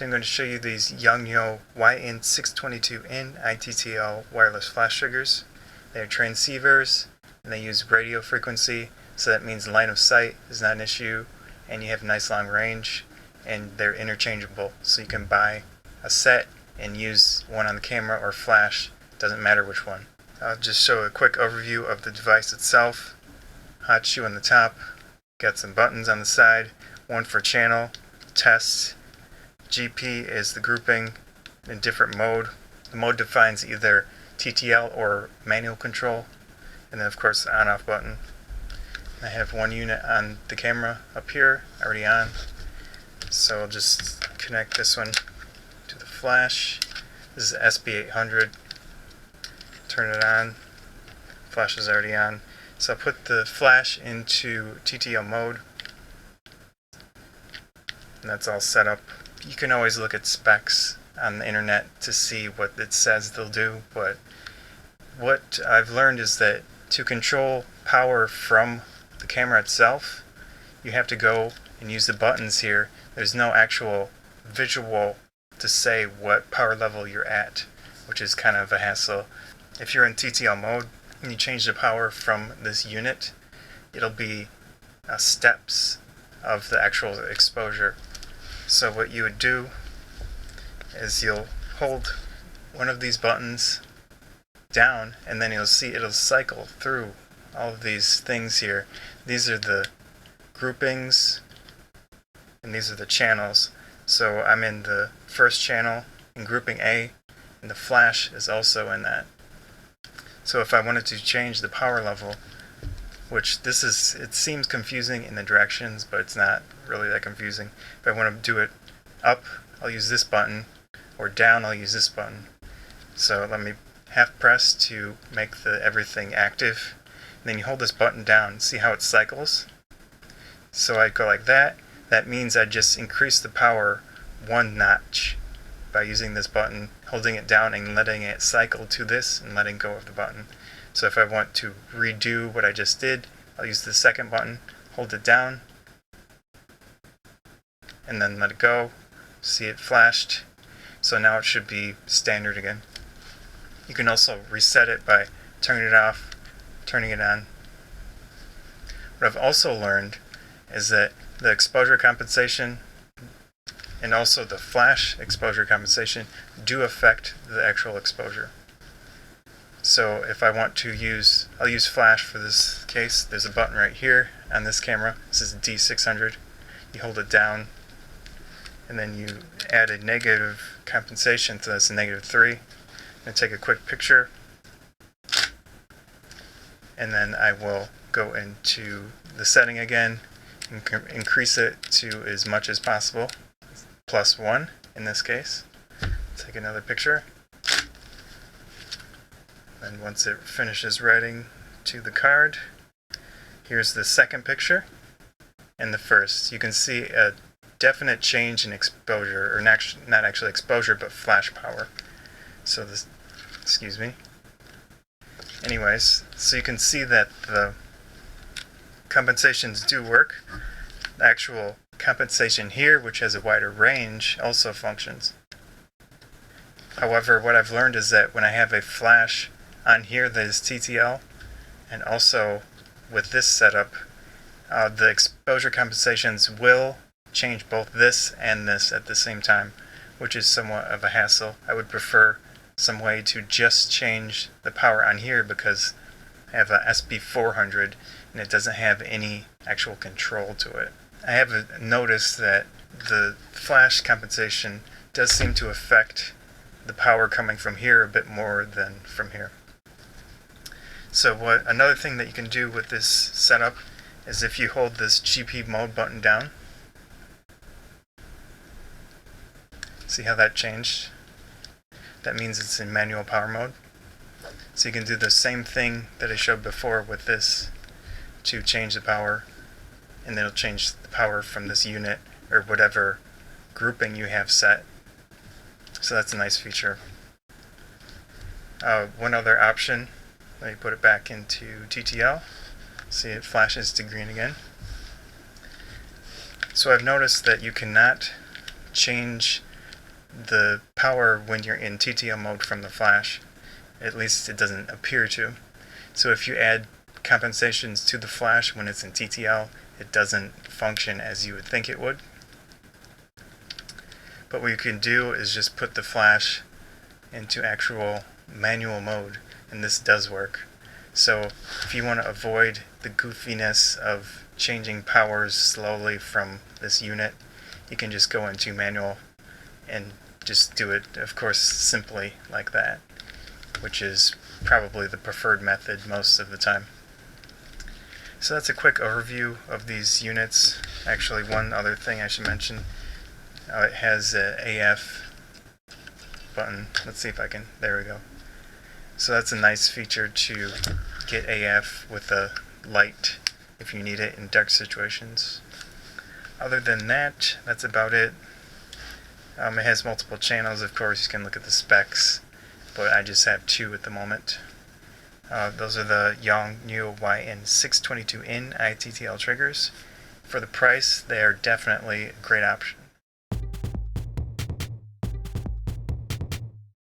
Today I'm going to show you these Yongnuo YN-622N i-TTL wireless flash triggers. They are transceivers and they use radio frequency, so that means line of sight is not an issue and you have a nice long range, and they're interchangeable, so you can buy a set and use one on the camera or flash, doesn't matter which one. I'll just show a quick overview of the device itself. Hot shoe on the top, got some buttons on the side, one for channel, test. GP is the grouping in different mode. The mode defines either TTL or manual control, and then of course the on-off button. I have one unit on the camera up here, already on, so I'll just connect this one to the flash. This is SB800. Turn it on. Flash is already on. So I'll put the flash into TTL mode, and that's all set up. You can always look at specs on the internet to see what it says they'll do, but what I've learned is that to control power from the camera itself, you have to go and use the buttons here. There's no actual visual to say what power level you're at, which is kind of a hassle. If you're in TTL mode and you change the power from this unit, it'll be steps of the actual exposure. So what you would do is you'll hold one of these buttons down, and then you'll see it'll cycle through all of these things here. These are the groupings and these are the channels. So I'm in the first channel in grouping A, and the flash is also in that. So if I wanted to change the power level, which it seems confusing in the directions, but it's not really that confusing. If I want to do it up, I'll use this button, or down, I'll use this button. So let me half press to make everything active. And then you hold this button down, see how it cycles? So I go like that. That means I just increase the power one notch by using this button, holding it down and letting it cycle to this and letting go of the button. So if I want to redo what I just did, I'll use the second button, hold it down, and then let it go. See it flashed. So now it should be standard again. You can also reset it by turning it off, turning it on. What I've also learned is that the exposure compensation and also the flash exposure compensation do affect the actual exposure. So if I want to use, I'll use flash for this case. There's a button right here on this camera. This is D600. You hold it down, and then you add a negative compensation, so that's a -3. And take a quick picture, and then I will go into the setting again and increase it to as much as possible, +1 in this case. Take another picture, and once it finishes writing to the card, here's the second picture and the first. You can see a definite change in exposure, or not actually exposure, but flash power. So this, excuse me. Anyways, so you can see that the compensations do work. The actual compensation here, which has a wider range, also functions. However, what I've learned is that when I have a flash on here that is TTL, and also with this setup, the exposure compensations will change both this and this at the same time, which is somewhat of a hassle. I would prefer some way to just change the power on here, because I have a SB400 and it doesn't have any actual control to it. I have noticed that the flash compensation does seem to affect the power coming from here a bit more than from here. So another thing that you can do with this setup is if you hold this GP mode button down, see how that changed? That means it's in manual power mode. So you can do the same thing that I showed before with this to change the power, and then it'll change the power from this unit or whatever grouping you have set. So that's a nice feature. One other option, let me put it back into TTL. See, it flashes to green again. So I've noticed that you cannot change the power when you're in TTL mode from the flash. At least it doesn't appear to. So if you add compensations to the flash when it's in TTL, it doesn't function as you would think it would. But what you can do is just put the flash into actual manual mode, and this does work. So if you want to avoid the goofiness of changing powers slowly from this unit, you can just go into manual and just do it, of course, simply like that, which is probably the preferred method most of the time. So that's a quick overview of these units. Actually, one other thing I should mention, it has an AF button. Let's see if I can, there we go. So that's a nice feature to get AF with a light if you need it in dark situations. Other than that, that's about it. It has multiple channels, of course. You can look at the specs, but I just have 2 at the moment. Those are the Yongnuo YN-622N i-TTL triggers. For the price, they are definitely a great option.